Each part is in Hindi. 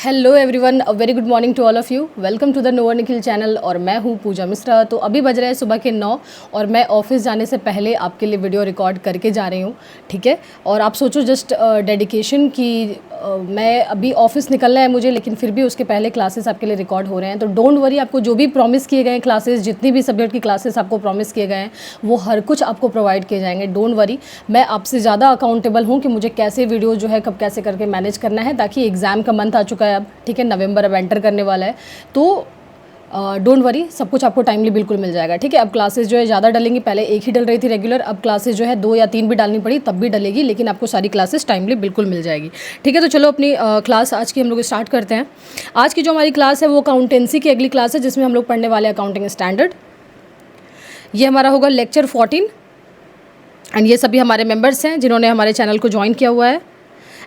Hello everyone, a very good morning to all of you. Welcome to the नोवर निखिल चैनल और मैं हूँ पूजा मिश्रा। तो अभी बज रहे हैं सुबह के 9 और मैं ऑफिस जाने से पहले आपके लिए वीडियो रिकॉर्ड करके जा रही हूँ, ठीक है। और आप सोचो जस्ट डेडिकेशन की मैं अभी ऑफिस निकलना है मुझे, लेकिन फिर भी उसके पहले क्लासेस आपके लिए रिकॉर्ड हो रहे हैं। तो डोंट वरी, आपको जो भी प्रॉमिस किए गए हैं क्लासेस, जितनी भी सब्जेक्ट की क्लासेस आपको प्रॉमिस किए गए हैं वो हर कुछ आपको प्रोवाइड किए जाएंगे। डोंट वरी, मैं आपसे ज़्यादा अकाउंटेबल हूँ कि मुझे कैसे वीडियो जो है कब कैसे करके मैनेज करना है, ताकि एग्ज़ाम का मंथ आ चुका है अब, ठीक है। नवंबर अब एंटर करने वाला है, तो डोंट वरी, सब कुछ आपको टाइमली बिल्कुल मिल जाएगा, ठीक है। अब क्लासेस जो है ज़्यादा डलेंगी, पहले एक ही डल रही थी रेगुलर, अब क्लासेस जो है 2 या 3 भी डालनी पड़ी तब भी डलेगी, लेकिन आपको सारी क्लासेस टाइमली बिल्कुल मिल जाएगी, ठीक है। तो चलो अपनी क्लास आज की हम लोग स्टार्ट करते हैं। आज की जो हमारी क्लास है वो अकाउंटेंसी की अगली क्लास है, जिसमें हम लोग पढ़ने वाले अकाउंटिंग स्टैंडर्ड। ये हमारा होगा लेक्चर 14 एंड ये सभी हमारे मेंबर्स हैं जिन्होंने हमारे चैनल को ज्वाइन किया हुआ है।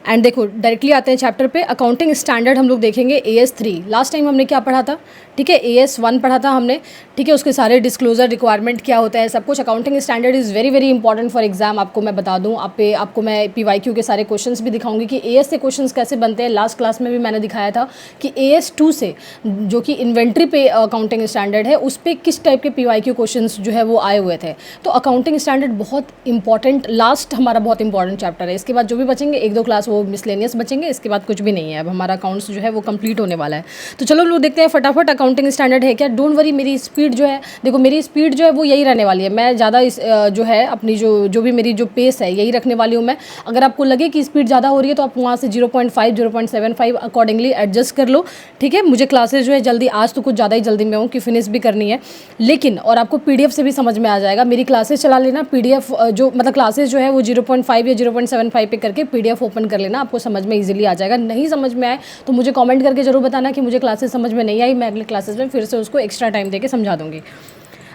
एंड देखो डायरेक्टली आते हैं चैप्टर पे। अकाउंटिंग स्टैंडर्ड हम लोग देखेंगे AS3। लास्ट टाइम हमने क्या पढ़ा था, ठीक है, AS1 पढ़ा था हमने, ठीक है। उसके सारे डिस्क्लोजर रिक्वायरमेंट क्या होता है सब कुछ। Accounting standard is very very important for exam. आपको मैं बता दूं, आपको मैं PYQ के सारे क्वेश्चंस भी दिखाऊंगी कि AS से क्वेश्चंस कैसे बनते हैं। लास्ट क्लास में भी मैंने दिखाया था कि AS2 से, जो कि इन्वेंट्री पे अकाउंटिंग स्टैंडर्ड है, उस पर किस टाइप के PYQ क्वेश्चंस जो है वो आए हुए थे। तो अकाउंटिंग स्टैंडर्ड बहुत इंपॉर्टेंट, लास्ट हमारा बहुत इंपॉर्टेंट चैप्टर है। इसके बाद जो भी बचेंगे 1-2 क्लास वो मिसलेनियस बचेंगे, इसके बाद कुछ भी नहीं है। अब हमारा अकाउंट्स जो है वो कंप्लीट होने वाला है। तो चलो लोग देखते हैं फटाफट अकाउंटिंग स्टैंडर्ड है क्या। डोंट वरी, मेरी स्पीड जो है, देखो मेरी स्पीड जो है वो यही रहने वाली है। मैं ज़्यादा जो है अपनी जो भी मेरी जो पेस है यही रखने वाली हूँ मैं। अगर आपको लगे कि स्पीड ज़्यादा हो रही है तो आप वहाँ से 0.5 0.75 अकॉर्डिंगली एडजस्ट कर लो, ठीक है। मुझे क्लासेज जो है जल्दी, आज तो कुछ ज़्यादा ही जल्दी में हूँ कि फिनिश भी करनी है, लेकिन और आपको PDF से भी समझ में आ जाएगा। मेरी क्लासेज चला लेना, PDF जो मतलब क्लासेज जो है वो 0.5 या 0.75 पे करके PDF ओपन कर लेना, आपको समझ में ईजिली आ जाएगा। नहीं समझ में आए तो मुझे कमेंट करके जरूर बताना कि मुझे क्लासेस समझ में नहीं आई, मैं अगले क्लासेस में फिर से उसको एक्स्ट्रा टाइम देके समझा दूंगी।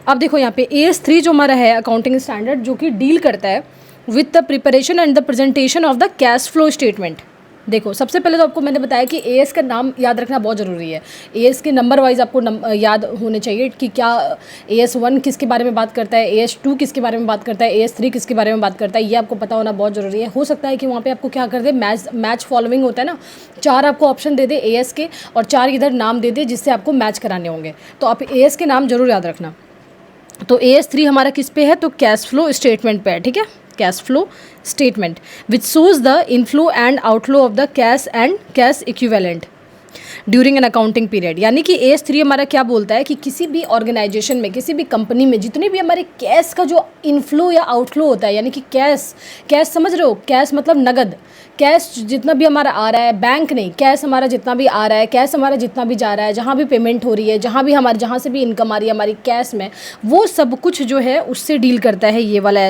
अब देखो यहाँ पे AS3 जो हमारा है अकाउंटिंग स्टैंडर्ड, जो कि डील करता है with the preparation and the presentation of the cash flow statement. देखो सबसे पहले तो आपको मैंने बताया कि AS का नाम याद रखना बहुत ज़रूरी है। AS के नंबर वाइज आपको याद होने चाहिए कि क्या AS1 किसके बारे में बात करता है, AS2 किसके बारे में बात करता है, AS3 किसके बारे में बात करता है, ये आपको पता होना बहुत ज़रूरी है। हो सकता है कि वहाँ पे आपको क्या कर दे, मैच फॉलोइंग होता है ना, 4 आपको ऑप्शन दे दे AS के और 4 इधर नाम दे दे जिससे आपको मैच कराने होंगे, तो आप AS के नाम जरूर याद रखना। तो AS3 हमारा किस पे है, तो कैश फ्लो स्टेटमेंट पे है, ठीक है। Cash flow statement which shows the inflow and outflow of the cash and cash equivalent during an accounting period. यानी कि AS3 हमारा क्या बोलता है कि किसी भी ऑर्गेनाइजेशन में, किसी भी कंपनी में जितने भी हमारे कैश का जो इनफ्लो या आउटफ्लो होता है, यानी कि कैश समझ रहे हो, कैश मतलब नगद, कैश जितना भी हमारा आ रहा है, बैंक नहीं, कैश हमारा जितना भी आ रहा है, कैश हमारा जितना भी जा रहा है, जहाँ भी पेमेंट हो रही है, जहाँ से भी इनकम आ रही है हमारी कैश में, वो सब कुछ जो है उससे डील करता है ये वाला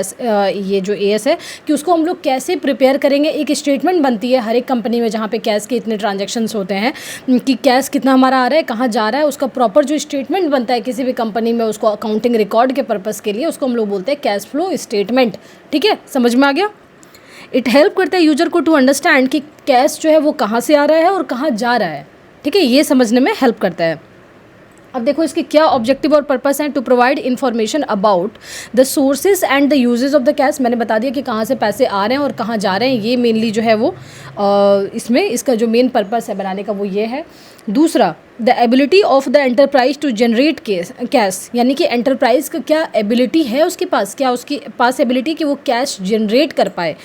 ये जो AS है, कि उसको हम लोग कैसे प्रिपेयर करेंगे। एक स्टेटमेंट बनती है हर एक कंपनी में जहाँ पे कैश के इतने ट्रांजेक्शन्स होते हैं कि कैश कितना हमारा आ रहा है, कहाँ जा रहा है, उसका प्रॉपर जो स्टेटमेंट बनता है किसी भी कंपनी में, उसको अकाउंटिंग रिकॉर्ड के पर्पज़ के लिए, उसको हम लोग बोलते हैं कैश फ्लो स्टेटमेंट, ठीक है। समझ में आ गया। इट हेल्प करता है यूजर को टू अंडरस्टैंड कि कैश जो है वो कहाँ से आ रहा है और कहाँ जा रहा है, ठीक है। ये समझने में हेल्प करता है। अब देखो इसके क्या ऑब्जेक्टिव और पर्पस हैं, to provide information about the sources and the usages of the cash. मैंने बता दिया कि कहाँ से पैसे आ रहे हैं और कहाँ जा रहे हैं, ये मेनली जो है वो इसमें इसका जो मेन पर्पस है बनाने का वो ये है। दूसरा, the ability of the enterprise to generate cash, यानी कि एंटरप्राइज का क्या एबिलिटी है उसके पास, क्या उसके पास एबिलिटी कि वो कैश जनरेट कर पाए।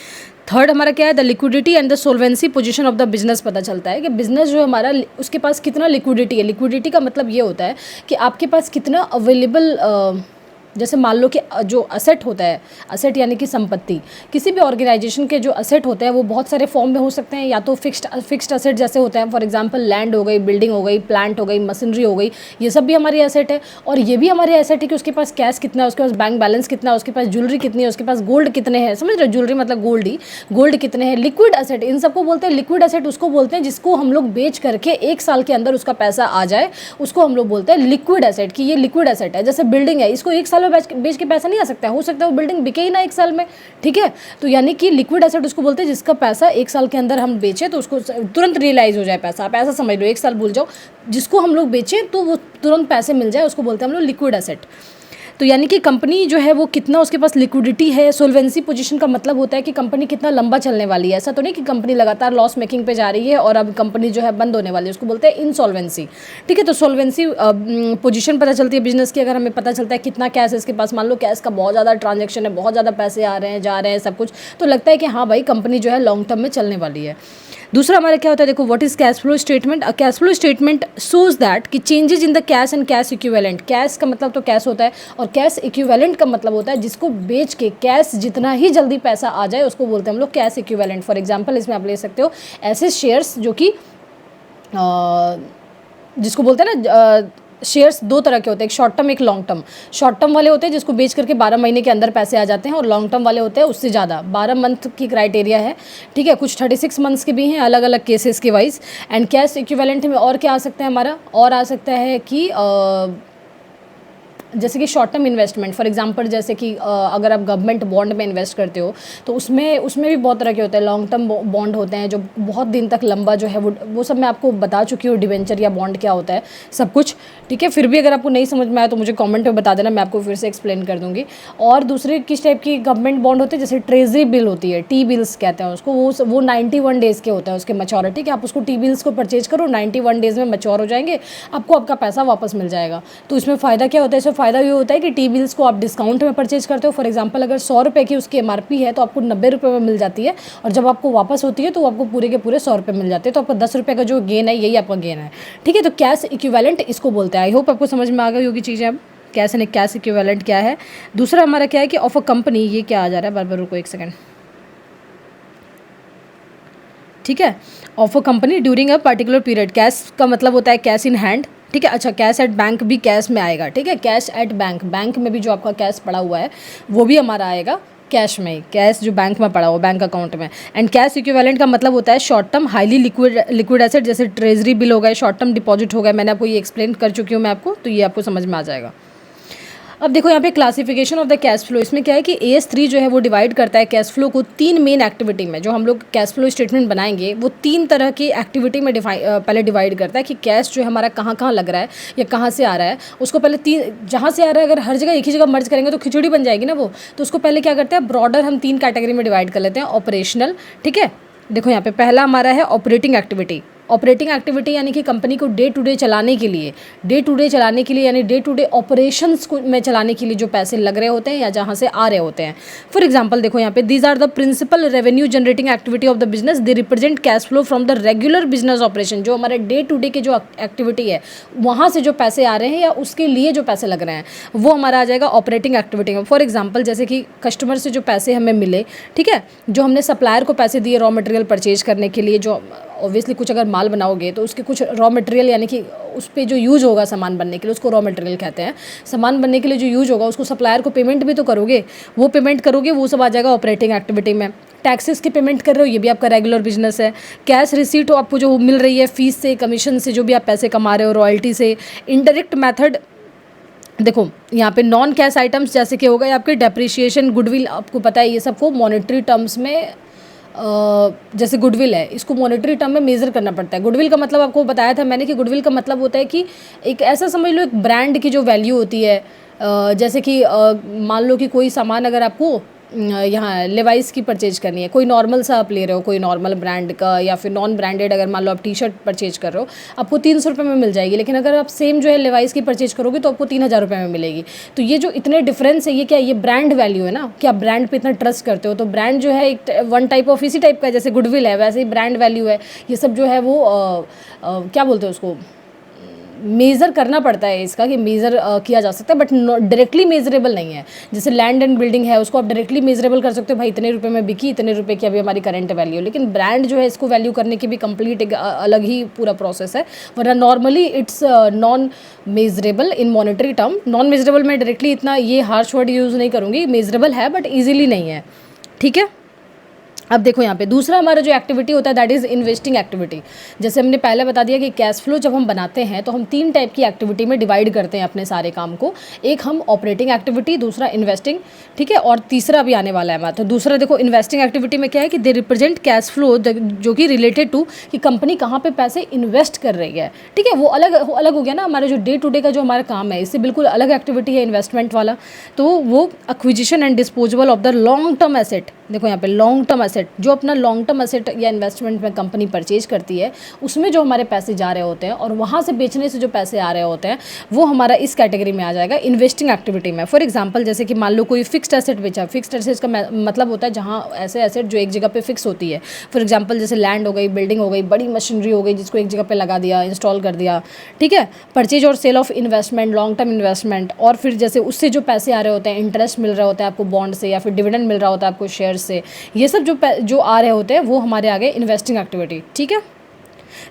थर्ड हमारा क्या है, the liquidity and the solvency position of the business. पता चलता है कि बिजनेस जो हमारा, उसके पास कितना लिक्विडिटी है। लिक्विडिटी का मतलब ये होता है कि आपके पास कितना अवेलेबल, जैसे मान लो कि जो असेट होता है, असेट यानी कि संपत्ति, किसी भी ऑर्गेनाइजेशन के जो असेट होते हैं वो बहुत सारे फॉर्म में हो सकते हैं। या तो फिक्स्ड असेट जैसे होते हैं, फॉर एग्जांपल लैंड हो गई, बिल्डिंग हो गई, प्लांट हो गई, मशीनरी हो गई, ये सब भी हमारी एसेट है। और ये भी हमारे एसेट है कि उसके पास कैश कितना है, उसके पास बैंक बैलेंस कितना है, उसके पास ज्वेलरी कितनी है, उसके पास गोल्ड कितने हैं, समझ रहे हो, ज्वेलरी मतलब गोल्ड ही, गोल्ड कितने हैं। लिक्विड असेट, इन सबको बोलते हैं लिक्विड असेट, उसको बोलते हैं जिसको हम लोग बेच करके 1 साल के अंदर उसका पैसा आ जाए, उसको हम लोग बोलते हैं लिक्विड असेट, कि ये लिक्विड असेट है। जैसे बिल्डिंग है, इसको 1 साल में बेच के पैसा नहीं आ सकता है, हो सकता है वो बिल्डिंग बिके ही ना 1 साल में, ठीक है। तो यानी कि लिक्विड एसेट उसको बोलते हैं जिसका पैसा 1 साल के अंदर हम बेचें तो उसको तुरंत रियलाइज हो जाए पैसा। आप ऐसा समझ लो, 1 साल भूल जाओ, जिसको हम लोग बेचें तो वो तुरंत पैसे मिल जाए, उसको बोलते हैं हम लोग लिक्विड एसेट। तो यानी कि कंपनी जो है वो कितना उसके पास लिक्विडिटी है। सोल्वेंसी पोजीशन का मतलब होता है कि कंपनी कितना लंबा चलने वाली है। ऐसा तो नहीं कि कंपनी लगातार लॉस मेकिंग पे जा रही है और अब कंपनी जो है बंद होने वाली है, उसको बोलते हैं इंसॉल्वेंसी। ठीक है, तो सोल्वेंसी पोजीशन पता चलती है बिजनेस की। अगर हमें पता चलता है कितना कैश है इसके पास, मान लो कैश का बहुत ज़्यादा ट्रांजेक्शन है, बहुत ज़्यादा पैसे आ रहे हैं जा रहे हैं सब कुछ, तो लगता है कि हाँ भाई कंपनी जो है लॉन्ग टर्म में चलने वाली है। दूसरा हमारा क्या होता है, देखो what is cash flow statement. A cash flow statement shows that कि changes in the cash and cash equivalent. Cash का मतलब तो कैश होता है और कैश इक्विवेलेंट का मतलब होता है जिसको बेच के कैश जितना ही जल्दी पैसा आ जाए उसको बोलते हैं हम लोग कैश इक्विवेलेंट। फॉर एग्जांपल इसमें आप ले सकते हो ऐसे शेयर्स जो कि जिसको बोलते हैं ना, शेयर्स दो तरह के होते हैं, एक शॉर्ट टर्म एक लॉन्ग टर्म। शॉर्ट टर्म वाले होते हैं जिसको बेच करके 12 महीने के अंदर पैसे आ जाते हैं, और लॉन्ग टर्म वाले होते हैं उससे ज़्यादा 12 मंथ की क्राइटेरिया है। ठीक है, कुछ 36 मंथ्स के भी हैं अलग अलग केसेस के वाइज। एंड कैश इक्विवेलेंट में और क्या आ सकता है हमारा, और आ सकता है कि जैसे कि short term investment. For example जैसे कि अगर आप गवर्नमेंट बॉन्ड में इन्वेस्ट करते हो तो उसमें भी बहुत तरह के होते हैं। लॉन्ग टर्म बॉन्ड होते हैं जो बहुत दिन तक लंबा जो है वो सब मैं आपको बता चुकी हूँ, डिवेंचर या बॉन्ड क्या होता है सब कुछ। ठीक है, फिर भी अगर आपको नहीं समझ में आया तो मुझे कॉमेंट में बता देना, मैं आपको फिर से एक्सप्लेन कर दूँगी। और दूसरे किस टाइप की गवर्नमेंट बॉन्ड होते हैं, जैसे ट्रेजरी बिल होती है, टी बिल्स कहते हैं उसको, वो 91 डेज़ के होते हैं उसके मैच्योरिटी के। आप उसको टी बिल्स को परचेज करो, 91 डेज़ में मैच्योर हो जाएंगे, आपको आपका पैसा वापस मिल जाएगा। तो इसमें फ़ायदा क्या होता है, इसमें फ़ायदा ये होता है कि टी बिल्स को आप डिस्काउंट में परचेज करते हो। फॉर एग्जांपल अगर 100 रुपये की उसकी एमआरपी है तो आपको 90 रुपये में मिल जाती है, और जब आपको वापस होती है तो आपको पूरे के पूरे 100 रुपये मिल जाते हैं। तो आपको 10 रुपये का जो गेन है यही आपका गेन है। ठीक है, तो कैश इक्विवेलेंट इसको बोलते हैं। आई होप आपको समझ में आ गई होगी चीज़ें अब कैश एंड कैश इक्विवेलेंट क्या है। दूसरा हमारा क्या है कि ऑफ अ कंपनी, ये क्या आ जा रहा है, बार बार रुको एक सेकेंड। ठीक है, of a company during a particular period. Cash का मतलब होता है कैश इन हैंड। ठीक है, अच्छा कैश एट बैंक भी कैश में आएगा। ठीक है, कैश एट बैंक, बैंक में भी जो आपका कैश पड़ा हुआ है वो भी हमारा आएगा कैश में ही, कैश जो बैंक में पड़ा हो बैंक अकाउंट में। एंड कैश इक्विवेलेंट का मतलब होता है short term highly liquid asset, जैसे ट्रेजरी बिल हो गए, शॉर्ट टर्म डिपॉजिट हो गए। मैंने आपको ये एक्सप्लेन कर चुकी हूँ मैं आपको, तो ये आपको समझ में आ जाएगा। अब देखो यहाँ पे classification of the cash flow, इसमें क्या है कि AS3 जो है वो डिवाइड करता है कैश फ्लो को 3 मेन एक्टिविटी में। जो हम लोग कैश फ्लो स्टेटमेंट बनाएंगे वो 3 तरह की एक्टिविटी में पहले डिवाइड करता है कि कैश जो है हमारा कहाँ कहाँ लग रहा है या कहाँ से आ रहा है। उसको पहले 3 जहाँ से आ रहा है, अगर हर जगह एक ही जगह मर्ज करेंगे तो खिचड़ी बन जाएगी ना वो। तो उसको पहले क्या करते हैं, ब्रॉडर हम 3 कैटेगरी में डिवाइड कर लेते हैं। ऑपरेशनल, ठीक है, देखो यहाँ पे पहला हमारा है ऑपरेटिंग एक्टिविटी। ऑपरेटिंग एक्टिविटी यानी कि कंपनी को डे टू डे चलाने के लिए यानी डे टू डे ऑपरेशंस को में चलाने के लिए जो पैसे लग रहे होते हैं या जहाँ से आ रहे होते हैं। फॉर एग्जांपल देखो यहाँ पे these are the principal revenue generating activity of the business, they represent cash flow from the regular business operation. जो हमारे डे टू डे के जो एक्टिविटी है वहाँ से जो पैसे आ रहे हैं या उसके लिए जो पैसे लग रहे हैं वो हमारा आ जाएगा ऑपरेटिंग एक्टिविटी में। फॉर एग्जाम्पल जैसे कि कस्टमर से जो पैसे हमें मिले, ठीक है, जो हमने सप्लायर को पैसे दिए रॉ मटेरियल परचेज करने के लिए, जो ऑब्वियसली कुछ अगर माल बनाओगे तो उसके कुछ रॉ मटेरियल यानी कि उस पर जो यूज़ होगा सामान बनने के लिए उसको रॉ मटेरियल कहते हैं। सामान बनने के लिए जो यूज़ होगा उसको सप्लायर को पेमेंट भी तो करोगे, वो पेमेंट करोगे, वो सब आ जाएगा ऑपरेटिंग एक्टिविटी में। टैक्सेस की पेमेंट कर रहे हो, ये भी आपका रेगुलर बिजनेस है। कैश रिसीट हो आपको जो मिल रही है फीस से, कमीशन से, जो भी आप पैसे कमा रहे हो, रॉयल्टी से। इनडायरेक्ट मेथड देखो यहाँ पे नॉन कैश आइटम्स जैसे कि होगा आपके डेप्रिसिएशन, गुडविल, आपको पता है ये सबको मॉनेटरी टर्म्स में जैसे गुडविल है इसको मॉनेटरी टर्म में मेज़र करना पड़ता है। गुडविल का मतलब आपको बताया था मैंने कि गुडविल का मतलब होता है कि एक ऐसा समझ लो एक ब्रांड की जो वैल्यू होती है। जैसे कि मान लो कि कोई सामान अगर आपको यहाँ लेवाइस की परचेज करनी है, कोई नॉर्मल सा आप ले रहे हो, कोई नॉर्मल ब्रांड का या फिर नॉन ब्रांडेड, अगर मान लो आप टी-शर्ट परचेज कर रहे हो आपको 300 रुपये में मिल जाएगी, लेकिन अगर आप सेम जो है लेवाइस की परचेज करोगे तो आपको 3000 रुपये में मिलेगी। तो ये जो इतने डिफरेंस है ये क्या, ये ब्रांड वैल्यू है ना, कि आप ब्रांड पे इतना ट्रस्ट करते हो। तो ब्रांड जो है एक वन टाइप ऑफ इसी टाइप का, जैसे गुडविल है वैसे ही ब्रांड वैल्यू है। ये सब जो है वो क्या बोलते हैं उसको, मेज़र करना पड़ता है इसका, कि मेज़र किया जा सकता है बट डायरेक्टली मेजरेबल नहीं है। जैसे लैंड एंड बिल्डिंग है उसको आप डायरेक्टली मेजरेबल कर सकते हो, भाई इतने रुपए में बिकी, इतने रुपए की अभी हमारी करंट वैल्यू। लेकिन ब्रांड जो है इसको वैल्यू करने की भी कंप्लीट एक अलग ही पूरा प्रोसेस है, वरना normally it's non measurable in monetary term. Non measurable मैं डायरेक्टली इतना ये हार्श वर्ड यूज़ नहीं करूँगी, मेजरेबल है बट ईजिली नहीं है। ठीक है, अब देखो यहाँ पे दूसरा हमारा जो एक्टिविटी होता है दैट इज़ इन्वेस्टिंग एक्टिविटी। जैसे हमने पहले बता दिया कि कैश फ्लो जब हम बनाते हैं तो हम 3 टाइप की एक्टिविटी में डिवाइड करते हैं अपने सारे काम को। एक हम ऑपरेटिंग एक्टिविटी, दूसरा इन्वेस्टिंग, ठीक है, और तीसरा भी आने वाला है हमारा। तो दूसरा देखो इन्वेस्टिंग एक्टिविटी में क्या है कि दे रिप्रेजेंट कैश फ्लो जो कि रिलेटेड टू कि कंपनी कहाँ पर पैसे इन्वेस्ट कर रही है, ठीक है। वो अलग हो गया ना, हमारा जो डे टू डे का जो हमारा काम है इससे बिल्कुल अलग एक्टिविटी है इन्वेस्टमेंट वाला। तो वो acquisition and disposal of the long term asset, देखो यहाँ पे लॉन्ग टर्म एसेट, जो अपना लॉन्ग टर्म एसेट या इन्वेस्टमेंट में कंपनी परचेज करती है उसमें जो हमारे पैसे जा रहे होते हैं और वहाँ से बेचने से जो पैसे आ रहे होते हैं वो हमारा इस कैटेगरी में आ जाएगा इन्वेस्टिंग एक्टिविटी में। फॉर एग्जांपल जैसे कि मान लो कोई फिक्स्ड एसेट बेचा, फिक्स्ड एसेट का मतलब होता है जहाँ ऐसे एसेट जो एक जगह पे फिक्स होती है। फॉर एग्जाम्पल जैसे लैंड हो गई, बिल्डिंग हो गई, बड़ी मशीनरी हो गई जिसको एक जगह पर लगा दिया, इंस्टॉल कर दिया, ठीक है। परचेज और sale of investment, long term investment, और फिर जैसे उससे जो पैसे आ रहे होते हैं, इंटरेस्ट मिल रहा होता है आपको बॉन्ड से या फिर डिविडेंड मिल रहा होता है आपको शेयर से, ये सब जो आ रहे होते हैं वो हमारे आगे इन्वेस्टिंग एक्टिविटी, ठीक है।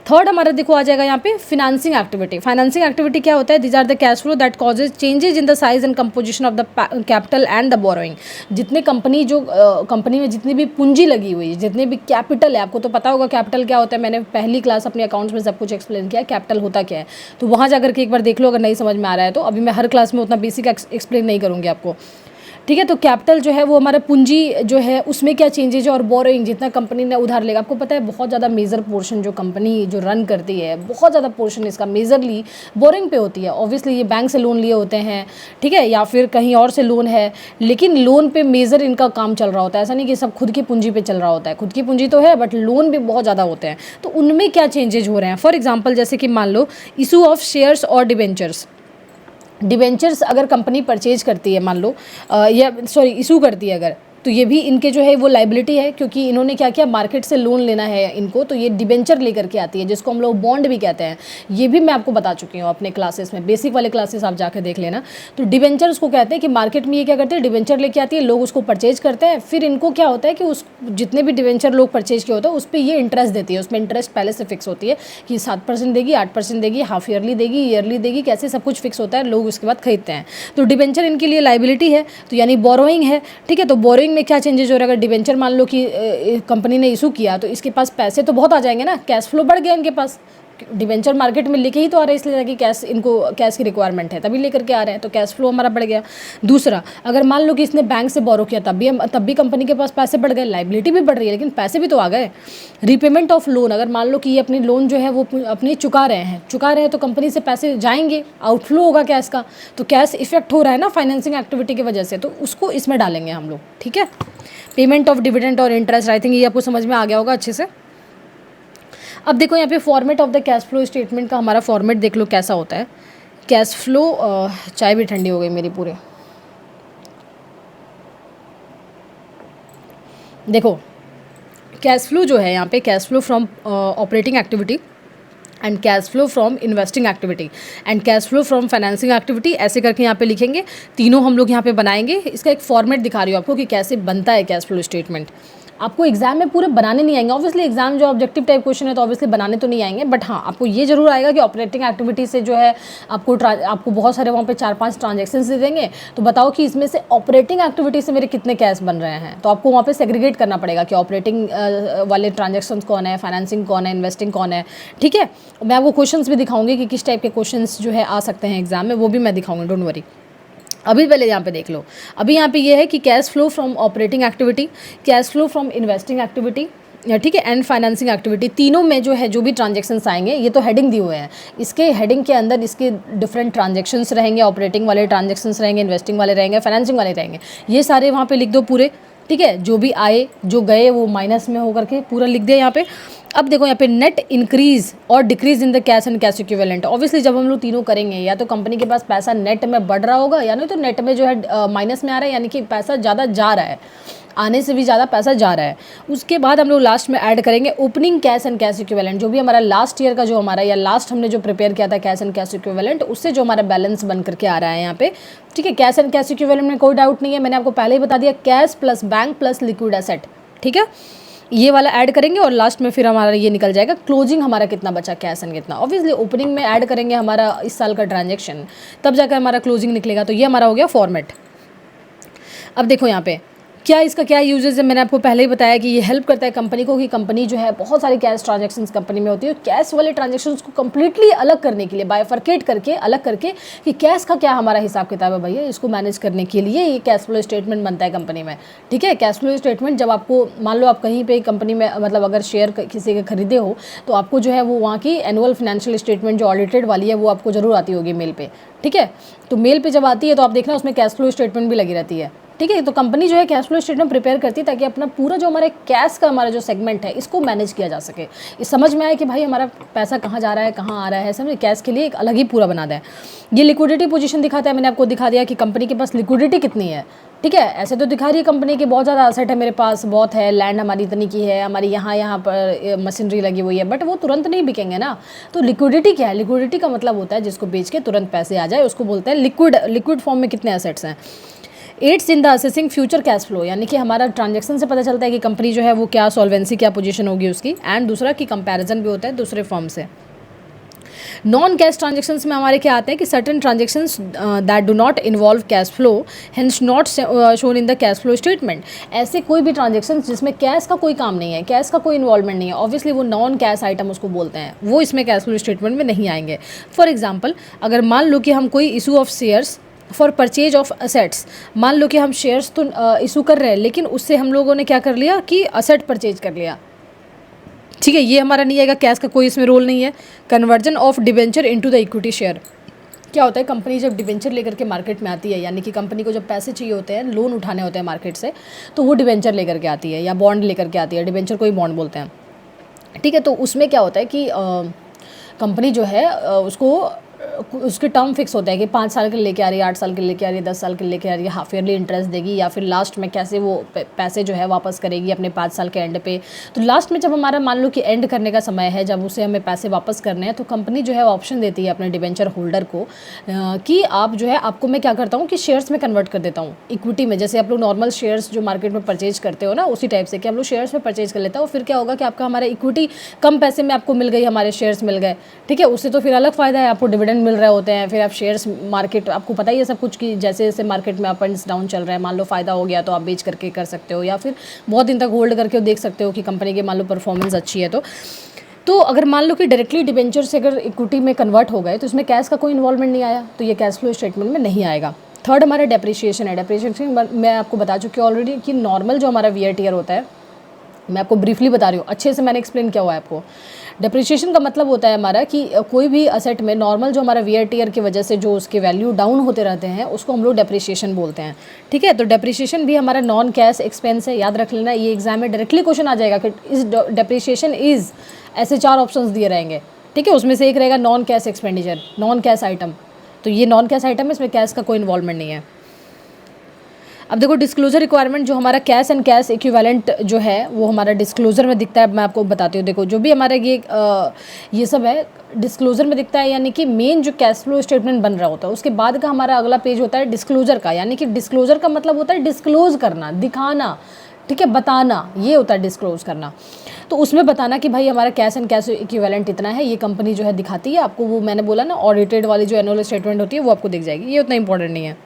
थर्ड हमारा देखो आ जाएगा यहाँ पे फाइनेंसिंग एक्टिविटी। फाइनेंसिंग एक्टिविटी क्या होता है? These are the cash flow that causes changes in the size and composition of the capital and the borrowing. जितने कंपनी में जितनी भी पूंजी लगी हुई, जितने भी कैपिटल है, आपको तो पता होगा कैपिटल क्या होता है, मैंने पहली क्लास अपने अकाउंट्स में सब कुछ एक्सप्लेन किया कैपिटल होता क्या है, तो वहाँ जाकर के एक बार देख लो अगर नहीं समझ में आ रहा है तो। अभी मैं हर क्लास में उतना बेसिक एक्सप्लेन नहीं करूँगी आपको, ठीक है। तो कैपिटल जो है वो हमारा पूंजी जो है उसमें क्या चेंजेज है, और बोरोइंग जितना कंपनी ने उधार लेगा। आपको पता है बहुत ज़्यादा मेजर पोर्शन जो कंपनी जो रन करती है, बहुत ज़्यादा पोर्शन इसका मेजरली बोरोइंग पे होती है। ऑब्वियसली ये बैंक से लोन लिए होते हैं, ठीक है, या फिर कहीं और से लोन है, लेकिन लोन पे मेजर इनका काम चल रहा होता है। ऐसा नहीं कि सब खुद की पूंजी पे चल रहा होता है, खुद की पूंजी तो है बट लोन भी बहुत ज़्यादा होते हैं। तो उनमें क्या चेंजेज हो रहे हैं? फॉर एग्जाम्पल जैसे कि मान लो इशू ऑफ शेयर्स और डिबेंचर्स। डिबेंचर्स अगर कंपनी परचेज करती है, मान लो इशू करती है अगर, तो ये भी इनके जो है वो लाइबिलिटी है, क्योंकि इन्होंने क्या किया, मार्केट से लोन लेना है इनको, तो ये डिबेंचर लेकर के आती है जिसको हम लोग बॉन्ड भी कहते हैं। ये भी मैं आपको बता चुकी हूँ अपने क्लासेस में, बेसिक वाले क्लासेस आप जाकर देख लेना। तो डिबेंचर उसको कहते हैं कि मार्केट में ये क्या करते हैं, डिबेंचर लेके आती है, लोग उसको परचेज करते हैं, फिर इनको क्या होता है कि उस जितने भी डिबेंचर लोग परचेज किए होते हैं उस पर ये इंटरेस्ट देती है। उसमें इंटरेस्ट पहले से फिक्स होती है कि 7% देगी, 8% देगी, हाफ ईयरली देगी, ईयरली देगी, कैसे सब कुछ फिक्स होता है, लोग उसके बाद खरीदते हैं। तो डिबेंचर इनके लिए लाइबिलिटी है, तो यानी बोरोइंग है, ठीक है। तो बोरोइंग में क्या चेंजेज हो रहा है? अगर डिबेंचर मान लो कि कंपनी ने इशू किया तो इसके पास पैसे तो बहुत आ जाएंगे ना, कैश फ्लो बढ़ गया इनके पास। डिबेंचर मार्केट में लेके ही तो आ रहे हैं, इसलिए कि कैश, इनको कैश की रिक्वायरमेंट है तभी लेकर के आ रहे हैं, तो कैश फ्लो हमारा बढ़ गया। दूसरा, अगर मान लो कि इसने बैंक से बोरो किया तब भी कंपनी के पास पैसे बढ़ गए, लाइबिलिटी भी बढ़ रही है लेकिन पैसे भी तो आ गए। रीपेमेंट ऑफ लोन, अगर मान लो कि ये अपनी लोन जो है वो अपनी चुका रहे हैं तो कंपनी से पैसे जाएंगे, आउटफ्लो होगा कैश का, तो कैश इफेक्ट हो रहा है ना फाइनेंसिंग एक्टिविटी की वजह से, तो उसको इसमें डालेंगे हम लोग, ठीक है। पेमेंट ऑफ डिविडेंड और इंटरेस्ट, आई थिंक ये आपको समझ में आ गया होगा अच्छे से। अब देखो यहाँ पे format of the cash flow statement का हमारा फॉर्मेट देख लो कैसा होता है। कैश फ्लो, चाय भी ठंडी हो गई मेरी पूरे। देखो कैश फ्लो जो है यहाँ पे, cash flow from operating activity and cash flow from investing activity and cash flow from financing activity, ऐसे करके यहाँ पे लिखेंगे। तीनों हम लोग यहाँ पे बनाएंगे। इसका एक फॉर्मेट दिखा रही हूँ आपको कि कैसे बनता है कैश फ्लो स्टेटमेंट। आपको एग्जाम में पूरे बनाने नहीं आएंगे, ऑब्वियसली एग्जाम जो ऑब्जेक्टिव टाइप क्वेश्चन है तो ऑब्वियसली बनाने तो नहीं आएंगे, बट हाँ आपको ये जरूर आएगा कि ऑपरेटिंग एक्टिविटी से जो है आपको बहुत सारे वहाँ पे 4-5 ट्रांजेक्शन दे देंगे, तो बताओ कि इसमें से ऑपरेटिंग एक्टिविटी से मेरे कितने कैश बन रहे हैं। तो आपको वहाँ पे सेग्रीगेट करना पड़ेगा कि ऑपरेटिंग वाले ट्रांजेक्शन कौन है, फाइनेंसिंग कौन है, इन्वेस्टिंग कौन है, ठीक है। मैं आपको क्वेश्चन भी दिखाऊंगी कि किस टाइप के क्वेश्चन जो है आ सकते हैं एग्जाम में, वो भी मैं दिखाऊंगी, डोंट वरी। अभी पहले यहाँ पे देख लो, अभी यहाँ पे ये है कि cash flow from operating activity, cash flow from investing activity, ठीक है, एंड फाइनेंसिंग एक्टिविटी। तीनों में जो है जो भी ट्रांजेक्शन्स आएंगे, ये तो हेडिंग दिए हुए हैं, इसके हेडिंग के अंदर इसके डिफरेंट ट्रांजेक्शन्स रहेंगे, ऑपरेटिंग वाले ट्रांजेक्शन्स रहेंगे, इन्वेस्टिंग वाले रहेंगे, फाइनेंसिंग वाले रहेंगे, ये सारे वहाँ पे लिख दो पूरे, ठीक है। जो भी आए जो गए वो माइनस में होकर के पूरा लिख दिया यहाँ पे। अब देखो यहाँ पे नेट इंक्रीज और decrease in the cash and cash equivalent. Obviously जब हम लोग तीनों करेंगे, या तो कंपनी के पास पैसा नेट में बढ़ रहा होगा, या नहीं तो नेट में जो है माइनस में आ रहा है, यानी कि पैसा ज़्यादा जा रहा है, आने से भी ज़्यादा पैसा जा रहा है। उसके बाद हम लोग लास्ट में ऐड करेंगे opening cash and cash equivalent, जो भी हमारा लास्ट ईयर का जो हमारा या लास्ट हमने जो प्रिपेयर किया था कैश एंड कैश इक्विवेलेंट, उससे जो हमारा बैलेंस बन करके आ रहा है यहाँ पे, ठीक है। कैश एंड कैश इक्विवेलेंट में कोई डाउट नहीं है, मैंने आपको पहले ही बता दिया, cash plus bank plus liquid asset, ठीक है। ये वाला ऐड करेंगे और लास्ट में फिर हमारा ये निकल जाएगा क्लोजिंग हमारा कितना बचा, कैश एंड कितना। ऑब्वियसली ओपनिंग में ऐड करेंगे हमारा इस साल का ट्रांजेक्शन, तब जाकर हमारा क्लोजिंग निकलेगा। तो ये हमारा हो गया फॉर्मेट। अब देखो यहाँ पे क्या इसका क्या यूजेस है, मैंने आपको पहले ही बताया कि ये हेल्प करता है कंपनी को, कि कंपनी जो है बहुत सारी कैश ट्रांजैक्शंस कंपनी में होती है, कैश वाले ट्रांजैक्शंस को कंप्लीटली अलग करने के लिए, बाइफरकेट करके अलग करके कि कैश का क्या हमारा हिसाब किताब है भैया, इसको मैनेज करने के लिए ये कैश फ्लो स्टेटमेंट बनता है कंपनी में। ठीक है, कैश फ्लो स्टेटमेंट जब आपको, मान लो आप कहीं पे कंपनी में मतलब अगर शेयर किसी के खरीदे हो तो आपको जो है वो वहाँ की एनुअल फाइनेंशियल स्टेटमेंट जो ऑडिटेड वाली है वो आपको जरूर आती होगी मेल पे। ठीक है, तो मेल पे जब आती है तो आप देखना उसमें कैश फ्लो स्टेटमेंट भी लगी रहती है। ठीक है, तो कंपनी जो है कैश फ्लो स्टेटमेंट प्रिपेयर करती है ताकि अपना पूरा जो हमारे कैश का हमारा जो सेगमेंट है इसको मैनेज किया जा सके, इस समझ में आए कि भाई हमारा पैसा कहाँ जा रहा है, कहाँ आ रहा है, समझे, कैश के लिए एक अलग ही पूरा बना दें। ये लिक्विडिटी पोजीशन दिखाता है, मैंने आपको दिखा दिया कि कंपनी के पास लिक्विडिटी कितनी है। ठीक है, ऐसे तो दिखा रही है कंपनी की बहुत ज़्यादा असेट है मेरे पास, बहुत है, लैंड हमारी इतनी की है, हमारी यहाँ पर मशीनरी लगी हुई है, बट वो तुरंत नहीं बिकेंगे ना। तो लिक्विडिटी क्या है, लिक्विडिटी का मतलब होता है जिसको बेच के तुरंत पैसे आ जाए, उसको बोलते हैं लिक्विड फॉर्म में कितने एसेट्स हैं। Aids in the assessing future cash flow, यानी कि हमारा ट्रांजैक्शन से पता चलता है कि कंपनी जो है वो क्या सॉल्वेंसी, क्या पोजीशन होगी उसकी, एंड दूसरा की कंपैरिजन भी होता है दूसरे फॉर्म से। नॉन कैश ट्रांजेक्शन्स में हमारे क्या आते हैं कि certain transactions that do not involve cash flow hence not shown in the cash flow statement. ऐसे कोई भी ट्रांजेक्शन्स जिसमें कैश का कोई काम नहीं है, कैश का कोई इन्वॉल्वमेंट नहीं है, ऑब्वियसली वो नॉन कैश आइटम उसको बोलते हैं, वो इसमें कैश फ्लो स्टेटमेंट में नहीं आएंगे। फॉर एग्जाम्पल, अगर मान लो कि हम कोई issue of shares for purchase of assets, मान लो कि हम शेयर्स तो इशू कर रहे हैं लेकिन उससे हम लोगों ने क्या कर लिया कि असेट परचेज कर लिया। ठीक है, ये हमारा नहीं आएगा, कैश का कोई इसमें रोल नहीं है। Conversion of debenture into the equity share, क्या होता है कंपनी जब डिबेंचर लेकर के मार्केट में आती है, यानी कि कंपनी को जब पैसे चाहिए होते हैं, लोन उठाने होते हैं मार्केट से, तो वो डिबेंचर लेकर के आती है या बॉन्ड लेकर के आती है, डिबेंचर को ही बॉन्ड बोलते हैं। ठीक है, तो उसमें क्या होता है कि कंपनी जो है उसके टर्म फिक्स होता है कि 5 साल के लेके आ रही है, 8 साल के लेके आ रही है, 10 साल के लेके आ रही है, हाफ ईयरली इंटरेस्ट देगी या फिर लास्ट में कैसे वो पैसे जो है वापस करेगी अपने 5 साल के एंड पे। तो लास्ट में जब हमारा मान लो कि एंड करने का समय है, जब उसे हमें पैसे वापस करने हैं, तो कंपनी जो है ऑप्शन देती है अपने डिबेंचर होल्डर को कि आप जो है, आपको मैं क्या करता हूँ कि शेयर्स में कन्वर्ट कर देता हूँ इक्विटी में। जैसे आप लोग नॉर्मल शेयर्स जो मार्केट में परचेज करते हो ना, उसी टाइप से कि हम लोग शेयर्स में परचेज कर लेता हूँ, फिर क्या होगा कि आपका हमारा इक्विटी कम पैसे में आपको मिल गई, हमारे शेयर्स मिल गए। ठीक है, उससे तो फिर अलग फ़ायदा है, आपको डिविडेंड मिल रहे होते हैं, फिर आप शेयर्स मार्केट, आपको पता ही है सब कुछ कि जैसे जैसे मार्केट में अप एंड डाउन चल रहा है, मान लो फ़ायदा हो गया तो आप बेच करके कर सकते हो, या फिर बहुत दिन तक होल्ड करके देख सकते हो कि कंपनी की मान लो परफॉर्मेंस अच्छी है। तो अगर मान लो कि डायरेक्टली डिबेंचर से अगर इक्विटी में कन्वर्ट हो गए तो इसमें कैश का कोई इन्वॉल्वमेंट नहीं आया, तो ये कैश फ्लो स्टेटमेंट में नहीं आएगा। थर्ड हमारा डेप्रिसिएशन है। डेप्रिसिएशन मैं आपको बता चुकी हूँ ऑलरेडी कि नॉर्मल जो हमारा वीआर टीयर होता है, मैं आपको ब्रीफली बता रही हूँ, अच्छे से मैंने एक्सप्लेन किया हुआ है आपको। डेप्रिसिएशन का मतलब होता है हमारा कि कोई भी असेट में नॉर्मल जो हमारा वीआर टीयर की वजह से जो उसके वैल्यू डाउन होते रहते हैं उसको हम लोग डेप्रिसिएशन बोलते हैं। ठीक है, तो डेप्रिसिएशन भी हमारा नॉन कैश एक्सपेंस है, याद रख लेना। ये एग्जाम में डायरेक्टली क्वेश्चन आ जाएगा कि इस डेप्रिसिएशन इज, ऐसे 4 ऑप्शंस दिए रहेंगे। ठीक है, उसमें से एक रहेगा non cash expenditure, non cash item, तो ये नॉन कैश आइटम है, इसमें कैश का कोई इन्वॉल्वमेंट नहीं है। अब देखो डिस्क्लोजर रिक्वायरमेंट, जो हमारा कैश एंड कैश इक्विवेलेंट जो है वो हमारा डिस्क्लोजर में दिखता है। मैं आपको बताती हूँ, देखो जो भी हमारा ये सब है डिस्क्लोजर में दिखता है, यानी कि मेन जो कैश फ्लो स्टेटमेंट बन रहा होता है उसके बाद का हमारा अगला पेज होता है डिस्क्लोजर का, यानी कि डिस्क्लोजर का मतलब होता है डिस्क्लोज करना, दिखाना, ठीक है, बताना, ये होता है डिस्क्लोज करना। तो उसमें बताना कि भाई हमारा कैश एंड कैश इक्विवेलेंट इतना है, ये कंपनी जो है दिखाती है आपको। वो मैंने बोला ना ऑडिटेड वाली जो एनुअल स्टेटमेंट होती है वो आपको दिख जाएगी, ये उतना इंपॉर्टेंट नहीं है।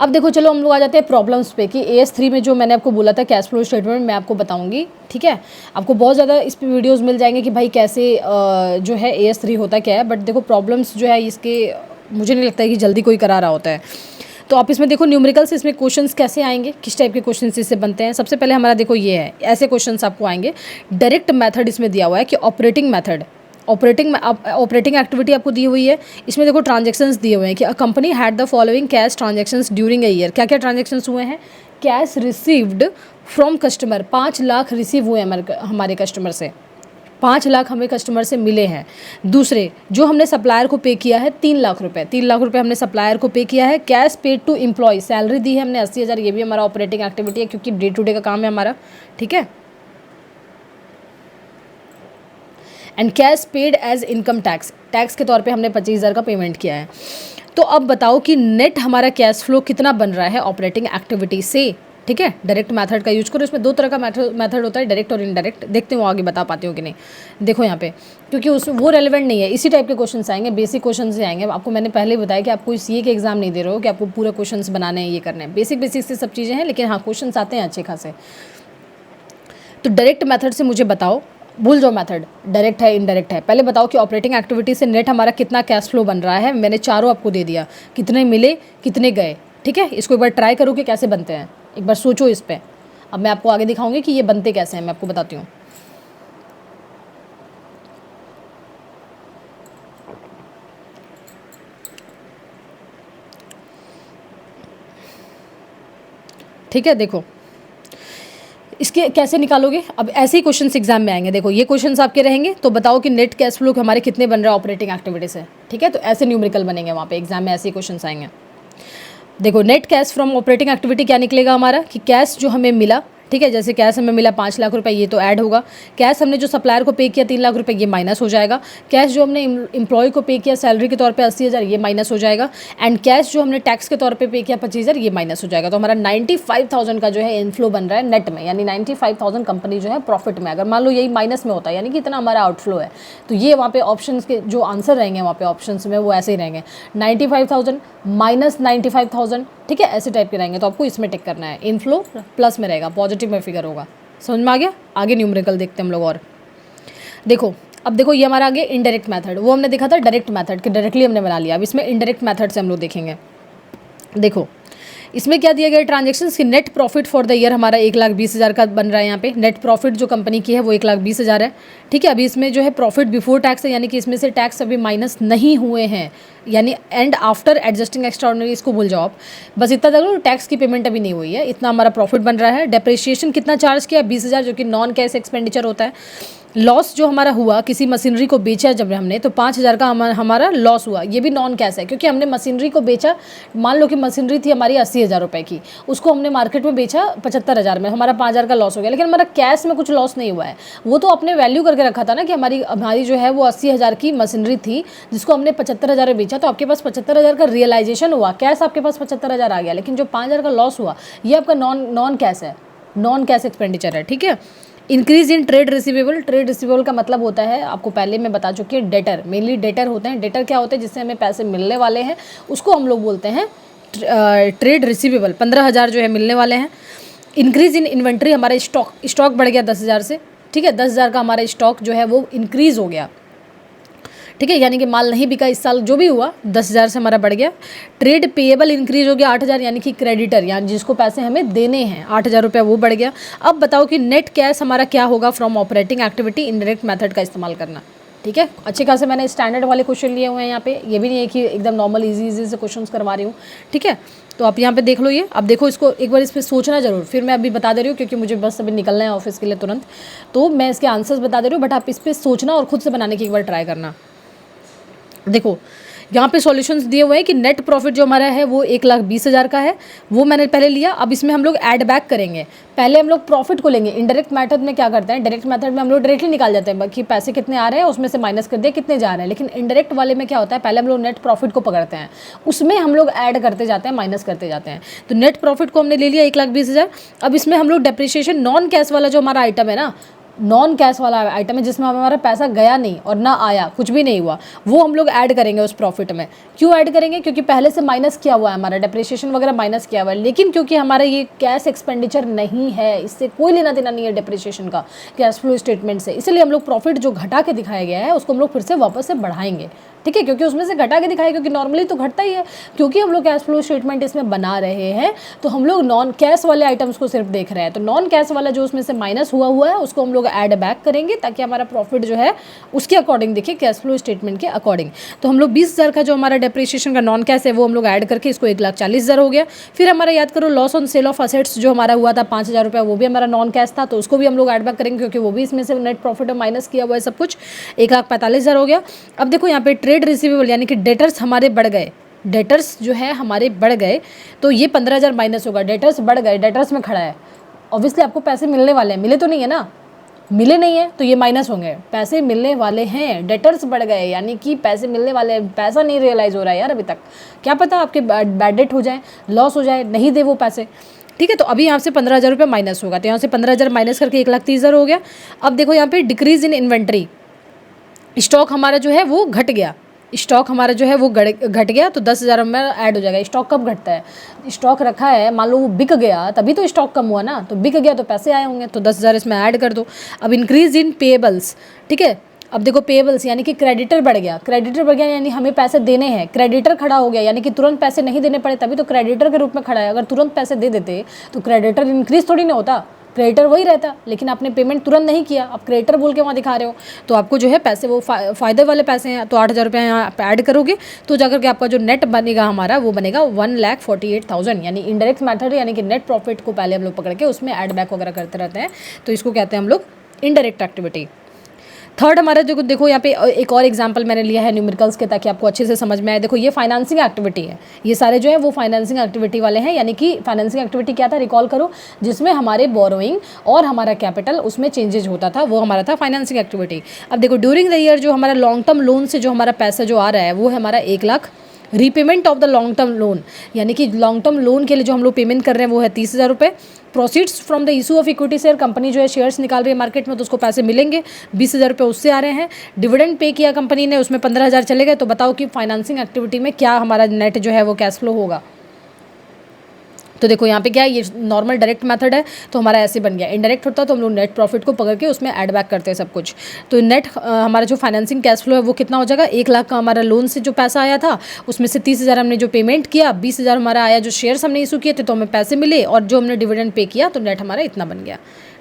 अब देखो चलो हम लोग आ जाते हैं प्रॉब्लम्स पे कि AS3 में जो मैंने आपको बोला था कैश फ्लो स्टेटमेंट मैं आपको बताऊंगी। ठीक है, आपको बहुत ज़्यादा इस पे वीडियोस मिल जाएंगे कि भाई कैसे जो है AS3 होता क्या है, बट देखो प्रॉब्लम्स जो है इसके मुझे नहीं लगता है कि जल्दी कोई करा रहा होता है। तो आप इसमें देखो न्यूमेरिकल्स, इसमें क्वेश्चंस कैसे आएंगे, किस टाइप के क्वेश्चंस इससे बनते हैं। सबसे पहले हमारा देखो ये है, ऐसे क्वेश्चंस आपको आएंगे। डायरेक्ट मेथड इसमें दिया हुआ है कि ऑपरेटिंग मेथड, ऑपरेटिंग एक्टिविटी आपको दी हुई है। इसमें देखो ट्रांजैक्शंस दिए हुए हैं कि a company had the following cash transactions during a year. क्या क्या ट्रांजैक्शंस हुए हैं? Cash received from customer, 5 lakh receive हुए हमारे कस्टमर से, 5 लाख हमें कस्टमर से मिले हैं। दूसरे जो हमने सप्लायर को पे किया है 3 लाख रुपए, 3 लाख रुपए हमने सप्लायर को पे किया है। Cash paid to employ, salary दी है हमने 80,000, ये भी हमारा ऑपरेटिंग एक्टिविटी है क्योंकि डे टू डे का काम है हमारा। ठीक है, and cash paid as income tax, tax के तौर पे हमने 25,000 का पेमेंट किया है। तो अब बताओ कि नेट हमारा कैश फ्लो कितना बन रहा है ऑपरेटिंग एक्टिविटी से। ठीक है। डायरेक्ट मेथड का यूज करो। इसमें दो तरह का मेथड होता है, डायरेक्ट और इनडायरेक्ट। देखते हो आगे बता पाते हो कि नहीं। देखो यहाँ पे, क्योंकि उस वो रेलिवेंट नहीं है, इसी टाइप के क्वेश्चन आएंगे, बेसिक क्वेश्चन से आएंगे। आपको मैंने पहले ही बताया कि आपको सीए के एग्जाम नहीं दे रहे हो कि आपको पूरे क्वेश्चन बनाने हैं, ये करने हैं। बेसिक से सब चीज़ें हैं, लेकिन हाँ क्वेश्चन आते हैं अच्छे खासे। तो डायरेक्ट मेथड से मुझे बताओ, भूल जाओ मेथड, डायरेक्ट है इनडायरेक्ट है। पहले बताओ कि ऑपरेटिंग एक्टिविटी से नेट हमारा कितना कैश फ्लो बन रहा है। मैंने चारों आपको दे दिया, कितने मिले कितने गए। ठीक है, इसको एक बार ट्राई करो कि कैसे बनते हैं, एक बार सोचो इस पर। अब मैं आपको आगे दिखाऊंगी कि ये बनते कैसे हैं, मैं आपको बताती हूँ। ठीक है, देखो इसके कैसे निकालोगे। अब ऐसे ही क्वेश्चंस एग्जाम में आएंगे। देखो ये क्वेश्चंस आपके रहेंगे, तो बताओ कि नेट कैश फ्लो हमारे कितने बन रहा है ऑपरेटिंग एक्टिविटी से। ठीक है, तो ऐसे न्यूमेरिकल बनेंगे वहाँ पे एग्जाम में, ऐसे ही क्वेश्चंस आएंगे। देखो net cash from operating activity क्या निकलेगा हमारा, कि कैश जो हमें मिला, ठीक है, जैसे कैश हमें मिला 5 लाख रुपए, ये तो ऐड होगा। कैश हमने जो सप्लायर को पे किया 3 लाख रुपए, ये माइनस हो जाएगा। कैश जो हमने एम्प्लॉय को पे किया सैलरी के तौर पे 80,000, ये माइनस हो जाएगा। एंड कैश जो हमने टैक्स के तौर पे पे किया 25,000, ये माइनस हो जाएगा। तो हमारा 95,000 का जो है इनफ्लो बन रहा है नेट में, यानी 95,000 कंपनी जो है प्रॉफिट में। अगर मान लो यही माइनस में होता है, यानी कि इतना हमारा आउटफ्लो है, तो ये वहाँ पे ऑप्शन के जो आंसर रहेंगे वहाँ पे ऑप्शन में वो ऐसे ही रहेंगे, 95,000 माइनस 95,000। ठीक है, ऐसे टाइप के रहेंगे। तो आपको इसमें टिक करना है, इनफ्लो प्लस में रहेगा, पॉजिटिव में फिगर होगा। समझ में आ गया। आगे न्यूमेरिकल देखते हैं हम लोग। और देखो अब देखो ये हमारा आगे इनडायरेक्ट मेथड, वो हमने देखा था डायरेक्ट मेथड कि डायरेक्टली हमने बना लिया। अब इसमें इनडायरेक्ट मेथड से हम लोग देखेंगे। देखो इसमें क्या दिया गया ट्रांजेक्शन की net profit for the year हमारा 1,20,000 का बन रहा है। यहाँ पे नेट प्रॉफिट जो कंपनी की है वो 1,20,000 है। ठीक है, अभी इसमें जो है प्रॉफिट बिफोर टैक्स है, यानी कि इसमें से टैक्स अभी माइनस नहीं हुए हैं, यानी एंड आफ्टर एडजस्टिंग एक्स्ट्राऑर्डिनरी, इसको भूल जाओ आप, बस इतना देख लो, टैक्स की पेमेंट अभी नहीं हुई है, इतना हमारा प्रॉफिट बन रहा है। डेप्रिसिएशन कितना चार्ज किया, 20,000, जो कि नॉन कैश एक्सपेंडिचर होता है। लॉस जो हमारा हुआ, किसी मशीनरी को बेचा जब हमने, तो 5,000 का हमारा लॉस हुआ, ये भी नॉन कैश है, क्योंकि हमने मशीनरी को बेचा। मान लो कि मशीनरी थी हमारी 80,000 रुपये की, उसको हमने मार्केट में बेचा 75,000 में, हमारा 5,000 का लॉस हो गया, लेकिन हमारा कैश में कुछ लॉस नहीं हुआ है। वो तो अपने वैल्यू करके रखा था ना, कि हमारी जो है वो 80,000 की मशीनरी थी, जिसको हमने 75,000 में बेचा, तो आपके पास 75,000 का रियलाइजेशन हुआ, कैश आपके पास 75,000 आ गया, लेकिन जो 5,000 का लॉस हुआ ये आपका नॉन कैश है, नॉन कैश एक्सपेंडिचर है। ठीक है। Increase in trade receivable, trade receivable का मतलब होता है, आपको पहले मैं बता चुकी हूँ, डेटर, मेनली डेटर होते हैं। डेटर क्या होते हैं, जिससे हमें पैसे मिलने वाले हैं, उसको हम लोग बोलते हैं ट्रेड रिसीवेबल। 15,000 जो है मिलने वाले हैं। इंक्रीज इन इन्वेंट्री, हमारा स्टॉक बढ़ गया 10,000 से। ठीक है, 10,000 का हमारा स्टॉक जो है वो इंक्रीज़ हो गया। ठीक है, यानी कि माल नहीं बिका इस साल, जो भी हुआ 10,000 से हमारा बढ़ गया। ट्रेड पेएबल इंक्रीज हो गया 8,000, यानी कि क्रेडिटर, यानी जिसको पैसे हमें देने हैं 8,000 रुपये, वो बढ़ गया। अब बताओ कि नेट कैश हमारा क्या होगा from operating activity, indirect method का इस्तेमाल करना। ठीक है, अच्छे खासे मैंने स्टैंडर्ड वाले क्वेश्चन लिए हुए हैं यहाँ पे, ये भी नहीं है कि एकदम नॉर्मल इजी से क्वेश्चंस करवा रही हूँ। ठीक है, तो आप यहाँ पे देख लो ये। अब देखो इसको एक बार इस पर सोचना जरूर, फिर मैं अभी बता दे रही हूँ, क्योंकि मुझे बस अभी निकलना है ऑफिस के लिए तुरंत, तो मैं इसके आंसर्स बता दे रही हूँ, बट आप इस पर सोचना और खुद से बनाने की एक बार ट्राई करना। देखो यहाँ पे सॉल्यूशंस दिए हुए हैं कि नेट प्रॉफिट जो हमारा है वो 1,20,000 का है, वो मैंने पहले लिया। अब इसमें हम लोग ऐड बैक करेंगे, पहले हम लोग प्रॉफिट को लेंगे। इनडायरेक्ट मेथड में क्या करते हैं, डायरेक्ट मेथड में हम लोग डायरेक्टली निकाल जाते हैं कि पैसे कितने आ रहे हैं, उसमें से माइनस कर दिए कितने जा रहे हैं। लेकिन इनडायरेक्ट वाले में क्या होता है, पहले हम लोग नेट प्रॉफिट को पकड़ते हैं, उसमें हम लोग ऐड करते जाते हैं, माइनस करते जाते हैं। तो नेट प्रॉफिट को हमने ले लिया 1,20,000। अब इसमें हम लोग डेप्रिसिएशन, नॉन कैश वाला जो हमारा आइटम है ना, नॉन कैश वाला आइटम है, जिसमें हमारा पैसा गया नहीं और ना आया, कुछ भी नहीं हुआ, वो हम लोग ऐड करेंगे उस प्रॉफिट में। क्यों ऐड करेंगे, क्योंकि पहले से माइनस किया हुआ है, हमारा डेप्रिसिएशन वगैरह माइनस किया हुआ है। लेकिन क्योंकि हमारा ये कैश एक्सपेंडिचर नहीं है, इससे कोई लेना देना नहीं है डेप्रिसिएशन का कैश फ्लो स्टेटमेंट से, इसलिए हम लोग प्रॉफिट जो घटा के दिखाया गया है उसको हम लोग फिर से वापस से बढ़ाएंगे। ठीक है, क्योंकि उसमें से घटा के दिखाया, क्योंकि नॉर्मली तो घटता ही है, क्योंकि हम लोग कैश फ्लो स्टेटमेंट इसमें बना रहे हैं, तो हम लोग नॉन कैश वाले आइटम्स को सिर्फ देख रहे हैं। तो नॉन कैश वाला जो उसमें से माइनस हुआ है उसको हम लोग ऐड बैक करेंगे, ताकि हमारा प्रॉफिट जो है उसके अकॉर्डिंग दिखे, कैश फ्लो स्टेटमेंट के अकॉर्डिंग। तो हम लोग 20,000 का जो हमारा डेप्रिसिएशन का नॉन कैश है वो हम लोग ऐड करके इसको 1,40,000 हो गया। फिर हमारा याद करो loss on sale of assets जो हमारा हुआ था 5,000 रुपये, वो भी हमारा नॉन कैश था, तो उसको भी हम लोग ऐड बैक करेंगे, क्योंकि वो भी इसमें से नेट प्रॉफिट माइनस किया हुआ है सब कुछ। 1,45,000 हो गया। अब देखो यहाँ पे ट्रेड रिसीवेबल, यानी डेटर्स हमारे बढ़ गए, डेटर्स जो है हमारे बढ़ गए, तो ये 15,000 माइनस होगा। डेटर्स बढ़ गए, डेटर्स में खड़ा है, ऑब्वियसली आपको पैसे मिलने वाले हैं, मिले तो नहीं है ना, मिले नहीं है तो ये माइनस होंगे, पैसे मिलने वाले हैं, डेटर्स बढ़ गए, यानी कि पैसे मिलने वाले हैं, पैसा नहीं रियलाइज़ हो रहा है यार अभी तक, क्या पता आपके बैड डेट हो जाए, लॉस हो जाए, नहीं दे वो पैसे। ठीक है। तो अभी यहाँ से 15,000 रुपये माइनस होगा, तो यहाँ से 15,000 माइनस करके 1,30,000 हो गया। अब देखो यहाँ पे डिक्रीज इन इन्वेंट्री, स्टॉक हमारा जो है वो घट गया, स्टॉक हमारा जो है वो घट गया, तो 10,000 में ऐड हो जाएगा। स्टॉक कब घटता है, स्टॉक रखा है, मान लो वो बिक गया तभी तो स्टॉक कम हुआ ना, तो बिक गया तो पैसे आए होंगे, तो 10,000 इसमें ऐड कर दो। अब इंक्रीज इन पेएबल्स, ठीक है। अब देखो पेएबल्स यानी कि क्रेडिटर बढ़ गया, क्रेडिटर बढ़ गया यानी हमें पैसे देने हैं, क्रेडिटर खड़ा हो गया यानी कि तुरंत पैसे नहीं देने पड़े तभी तो क्रेडिटर के रूप में खड़ा है। अगर तुरंत पैसे दे देते तो क्रेडिटर इंक्रीज थोड़ी ना होता, क्रेडिटर वही रहता, लेकिन आपने पेमेंट तुरंत नहीं किया, आप क्रेडिटर बोल के वहाँ दिखा रहे हो, तो आपको जो है पैसे वो फ़ायदे वाले पैसे हैं, तो 8,000 रुपये यहाँ ऐड करोगे तो जाकर के आपका जो नेट बनेगा हमारा वो बनेगा 1,48,000, यानी इनडायरेक्ट मेथड यानी कि नेट प्रॉफिट को पहले हम लोग पकड़ के उसमें ऐड बैक वगैरह करते रहते हैं, तो इसको कहते हैं हम लोग इनडायरेक्ट एक्टिविटी। थर्ड हमारा जो देखो यहाँ पे एक और एग्जांपल मैंने लिया है न्यूमेरिकल्स के, ताकि आपको अच्छे से समझ में आए। देखो ये फाइनेंसिंग एक्टिविटी है, ये सारे जो है वो फाइनेंसिंग एक्टिविटी वाले हैं, यानी कि फाइनेंसिंग एक्टिविटी क्या था रिकॉल करो, जिसमें हमारे बोरोइंग और हमारा कैपिटल उसमें चेंजेज होता था, वो हमारा था फाइनेंसिंग एक्टिविटी। अब देखो ड्यूरिंग द ईयर जो हमारा लॉन्ग टर्म लोन से जो हमारा पैसा जो आ रहा है वो है हमारा 1 lakh. Repayment of the long term loan, यानी कि लॉन्ग टर्म लोन के लिए जो हम लोग पेमेंट कर रहे हैं वो है 30,000 रुपये। Proceeds from the issue of equity share, company जो है शेयर्स निकाल रही है मार्केट में तो उसको पैसे मिलेंगे, 20,000 रुपये उससे आ रहे हैं। डिविडेंड पे किया कंपनी ने, उसमें 15,000 चले गए, तो बताओ कि फाइनेंसिंग एक्टिविटी में क्या हमारा नेट जो है वो कैश फ्लो होगा। तो देखो यहाँ पे क्या है, ये नॉर्मल डायरेक्ट मेथड है तो हमारा ऐसे बन गया। इनडायरेक्ट होता तो हम लोग नेट प्रॉफिट को पकड़ के उसमें ऐड बैक करते हैं सब कुछ। तो नेट हमारा जो फाइनेंसिंग कैश फ्लो है वो कितना हो जाएगा, 1 लाख का हमारा लोन से जो पैसा आया था उसमें से 30,000 हमने जो पेमेंट किया, 20,000 हमारा आया जो शेयर्स हमने इशू किए थे तो हमें पैसे मिले, और जो हमने डिविडेंड पे किया तो नेट हमारा इतना बन गया।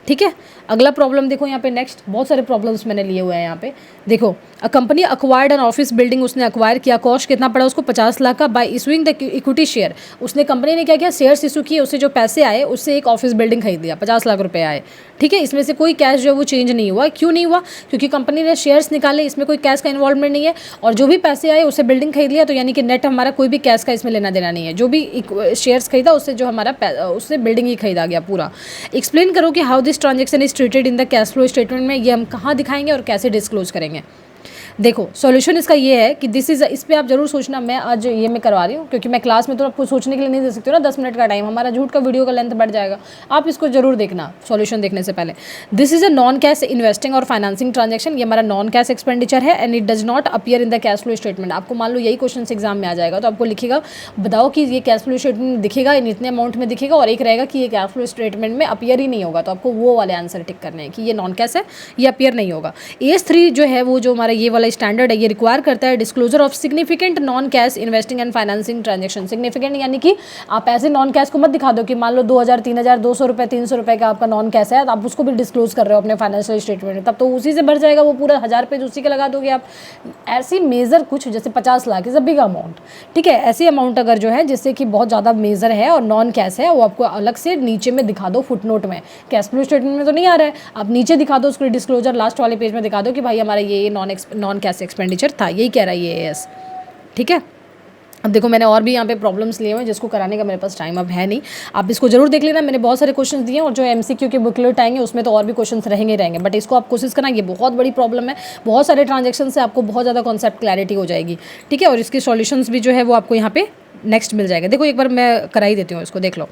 ठीक है। अगला प्रॉब्लम देखो यहाँ पे, नेक्स्ट बहुत सारे प्रॉब्लम्स मैंने लिए हुए हैं यहाँ पे। देखो a company acquired an office building, उसने अक्वायर किया, कॉस्ट कितना पड़ा उसको 50 लाख का, bye issuing the equity share, उसने कंपनी ने क्या किया, शेयर्स इशू किए, उससे जो पैसे आए उससे एक ऑफिस बिल्डिंग खरीद लिया, 50 लाख रुपए आए। ठीक है। इसमें से कोई कैश जो है वो चेंज नहीं हुआ, क्यों नहीं हुआ, क्योंकि कंपनी ने शेयर्स निकाले, इसमें कोई कैश का इन्वॉल्वमेंट नहीं है, और जो भी पैसे आए उससे बिल्डिंग खरीद लिया, तो यानी कि नेट हमारा कोई भी कैश का इसमें लेना देना नहीं है, जो भी शेयर्स खरीदा उससे जो हमारा उससे बिल्डिंग ही खरीदा गया पूरा। एक्सप्लेन करो कि how this transaction is treated in the cash flow statement में, ये हम कहाँ दिखाएंगे और कैसे डिस्क्लोज करेंगे। देखो सॉल्यूशन इसका ये है कि दिस इज़, इस पे आप जरूर सोचना, मैं आज ये मैं करवा रही हूँ क्योंकि मैं क्लास में तो आपको सोचने के लिए नहीं दे सकती हूँ ना, 10 मिनट का टाइम, हमारा झूठ का वीडियो का लेंथ बढ़ जाएगा। आप इसको जरूर देखना सॉल्यूशन देखने से पहले। This is a non cash investing और फाइनेंसिंग ट्रांजेक्शन, ये हमारा नॉन कैश एक्सपेंडिचर है and it does not appear in the cash flow statement. आपको मान लो यही क्वेश्चन एग्जाम में आ जाएगा तो आपको लिखेगा, बताओ कि ये कैश फ्लो स्टेटमेंट में दिखेगा, इन इतने अमाउंट में दिखेगा, और एक रहेगा कि ये कैश फ्लो स्टेटमेंट में अपीयर ही नहीं होगा, तो आपको वो वाले आंसर टिक करने हैं कि ये नॉन कैश है, ये अपीयर नहीं होगा। AS3 जो है वो जो हमारा ये वाला स्टैंडर्ड है, ये रिक्वायर करता है disclosure of significant non cash investing and financing transaction. Significant यानी कि आप ऐसे नॉन कैश को मत दिखा दो कि मान लो 2,000, 3,000, 200 रुपये, 300 रुपये का आपका नॉन कैश है, तो आप उसको भी डिस्क्लोज कर रहे हो अपने फाइनेंशियल स्टेटमेंट में, तब तो उसी से भर जाएगा वो पूरा 1000 पेज उसी के लगा दोगे आप। ऐसी मेजर कुछ जैसे 50 lakh is a big amount, ठीक है, ऐसी अमाउंट अगर जो है जिससे कि बहुत ज़्यादा मेजर है और नॉन कैश है, वो आपको अलग से नीचे में दिखा दो फुटनोट में। कैश फ्लो स्टेटमेंट में तो नहीं आ रहा है, आप नीचे दिखा दो उसको, डिस्क्लोजर लास्ट वाले पेज में दिखा दो कि भाई हमारा ये नॉन कैश एक्सपेंडिचर था, यही कह रहा है ये AS। ठीक है। अब देखो मैंने और भी यहाँ पे प्रॉब्लम्स लिए हुए हैं जिसको कराने का मेरे पास टाइम अब है नहीं, आप इसको जरूर देख लेना। मैंने बहुत सारे क्वेश्चंस दिए हैं और जो MCQ के बुकलेट आएंगे उसमें तो और भी क्वेश्चंस रहेंगे, बट इसको आप कोशिश करना, ये बहुत बड़ी प्रॉब्लम है, बहुत सारे ट्रांजेक्शन से आपको बहुत ज़्यादा कॉन्सेप्ट क्लैरिटी हो जाएगी। ठीक है। और इसके सॉल्यूशंस भी जो है वो आपको यहाँ पे नेक्स्ट मिल जाएगा। देखो एक बार मैं करा ही देती हूँ इसको, देख लो।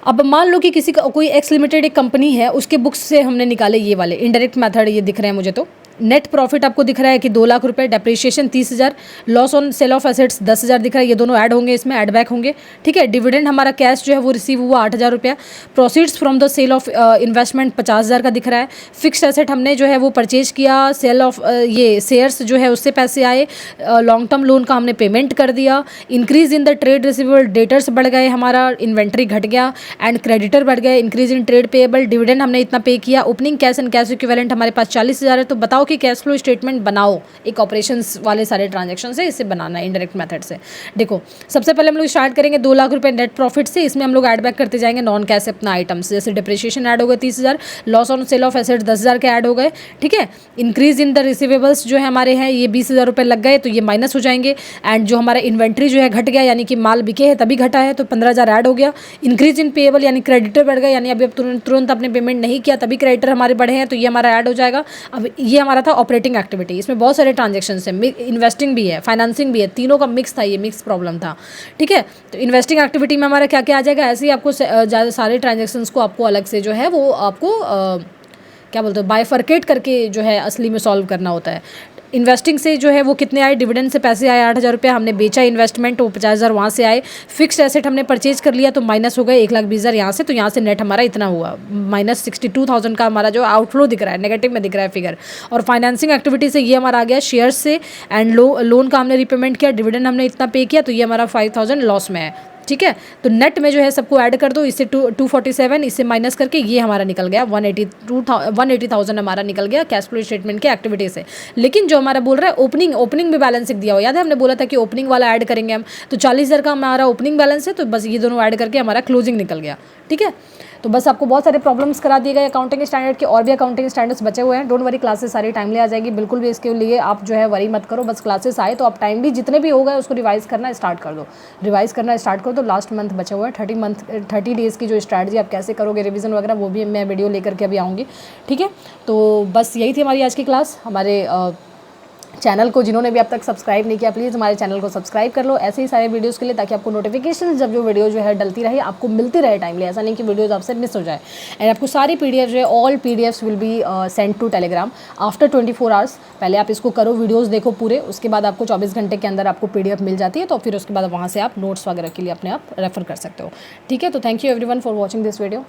अब मान लो कि किसी का कोई एक्स लिमिटेड एक कंपनी है, उसके बुक्स से हमने निकाले ये वाले इनडायरेक्ट मेथड, ये दिख रहे हैं मुझे, तो नेट प्रॉफिट आपको दिख रहा है कि 2 लाख रुपए, depreciation 30,000, loss on sale of assets 10,000 दिख रहा है, ये दोनों ऐड होंगे, इसमें ऐड बैक होंगे। ठीक है। डिविडेंड हमारा कैश जो है वो रिसीव हुआ 8,000 रुपया, proceeds from the sale of investment 50,000 का दिख रहा है, फिक्स्ड एसेट हमने जो है वो परचेज किया, सेल ऑफ ये शेयर्स जो है उससे पैसे आए, लॉन्ग टर्म लोन का हमने पेमेंट कर दिया, increase in the trade receivable, debtors बढ़ गए, हमारा इन्वेंट्री घट गया एंड क्रेडिटर बढ़ गए, increase in trade payable, dividend हमने इतना पे किया, opening cash and cash equivalent हमारे पास 40,000 है। तो बताओ कि कैश फ्लो स्टेटमेंट बनाओ, एक ऑपरेशंस वाले सारे ट्रांजैक्शन से इसे बनाना है इनडायरेक्ट मेथड से। देखो सबसे पहले हम लोग स्टार्ट करेंगे 2 लाख रुपए नेट प्रॉफिट से, इसमें हम लोग ऐड बैक करते जाएंगे नॉन कैश अपना आइटम्स, जैसे डिप्रिसिएशन ऐड हो गए 30,000, loss on sale of asset 10,000 के ऐड हो गए। ठीक है। इंक्रीज इन द रिसीवेबल्स जो है हमारे हैं ये 20,000 रुपये लग गए, तो ये माइनस हो जाएंगे, एंड जो हमारा इन्वेंट्री जो है घट गया, यानी कि माल बिके है तभी घटा है, तो 15,000 ऐड हो गया। इंक्रीज इन पेएबल यानी क्रेडिटर बढ़ गया, यानी अभी अब तुरंत आपने पेमेंट नहीं किया तभी क्रेडिटर हमारे बढ़े हैं, तो ये हमारा ऐड हो जाएगा। अब ये हमारा हमारा था ऑपरेटिंग एक्टिविटी, इसमें बहुत सारे ट्रांजेक्शन है, इन्वेस्टिंग भी है, फाइनेंसिंग भी है, तीनों का मिक्स था, ये मिक्स प्रॉब्लम था, ठीक है। तो इन्वेस्टिंग एक्टिविटी में हमारा क्या क्या आ जाएगा, ऐसे ही आपको ज़्यादा सारे ट्रांजेक्शन्स को आपको अलग से जो है वो आपको क्या बोलते हैं बाइफर्केट करके जो है असली में सॉल्व करना होता है। इन्वेस्टिंग से जो है वो कितने आए, डिविडेंड से पैसे आए 8,000 रुपये, हमने बेचा इन्वेस्टमेंट, वो 50,000 वहाँ से आए। फिक्स्ड एसेट हमने परचेज कर लिया तो माइनस हो गए 1,20,000 यहाँ से, तो यहाँ से नेट हमारा इतना हुआ, -62,000 का हमारा जो आउटफ्लो दिख रहा है, नेगेटिव में दिख रहा है फिगर। और फाइनेंसिंग एक्टिविटी से ये हमारा आ गया शेयर्स से, एंड लोन का हमने रिपेमेंट किया, डिविडेंड हमने इतना पे किया, तो ये हमारा 5,000 लॉस में है, ठीक है। तो नेट में जो है सबको ऐड कर दो, इससे 247 इससे माइनस करके ये हमारा निकल गया 180,000 हमारा निकल गया कैश फ्लो स्टेटमेंट के एक्टिविटी से। लेकिन जो हमारा बोल रहा है ओपनिंग में बैलेंस दिया हो, याद है हमने बोला था कि ओपनिंग वाला ऐड करेंगे हम, तो 40,000 का हमारा ओपनिंग बैलेंस है, तो बस ये दोनों ऐड करके हमारा क्लोजिंग निकल गया, ठीक है। तो बस आपको बहुत सारे प्रॉब्लम्स करा दिए गए अकाउंटिंग स्टैंडर्ड के, और भी अकाउंटिंग स्टैंडर्ड्स बचे हुए हैं। डोंट वरी, क्लासेस सारी टाइमली आ जाएगी, बिल्कुल भी इसके लिए आप जो है वरी मत करो। बस क्लासेस आए तो आप टाइमली जितने भी हो गए उसको रिवाइज करना स्टार्ट कर दो, लास्ट मंथ बचे हुए हैं 30 डेज़ की जो स्ट्रैटेजी आप कैसे करोगे रिवीजन वगैरह, वो भी मैं वीडियो लेकर के अभी आऊँगी, ठीक है। तो बस यही थी हमारी आज की क्लास। हमारे चैनल को जिन्होंने भी अब तक सब्सक्राइब नहीं किया, प्लीज़ हमारे चैनल को सब्सक्राइब कर लो ऐसे ही सारे वीडियोस के लिए, ताकि आपको नोटिफिकेशन जब जो वीडियो जो है डलती रहे आपको मिलती रहे टाइमली, ऐसा नहीं कि वीडियोस आपसे मिस हो जाए। एंड आपको सारी PDF जो है all PDFs will be send to Telegram after 24 hours. पहले आप इसको करो, वीडियोज़ देखो पूरे, उसके बाद आपको 24 घंटे के अंदर आपको PDF मिल जाती है, तो फिर उसके बाद वहाँ से आप नोट्स वगैरह के लिए अपने आप रेफर कर सकते हो, ठीक है। तो thank you everyone for watching this video.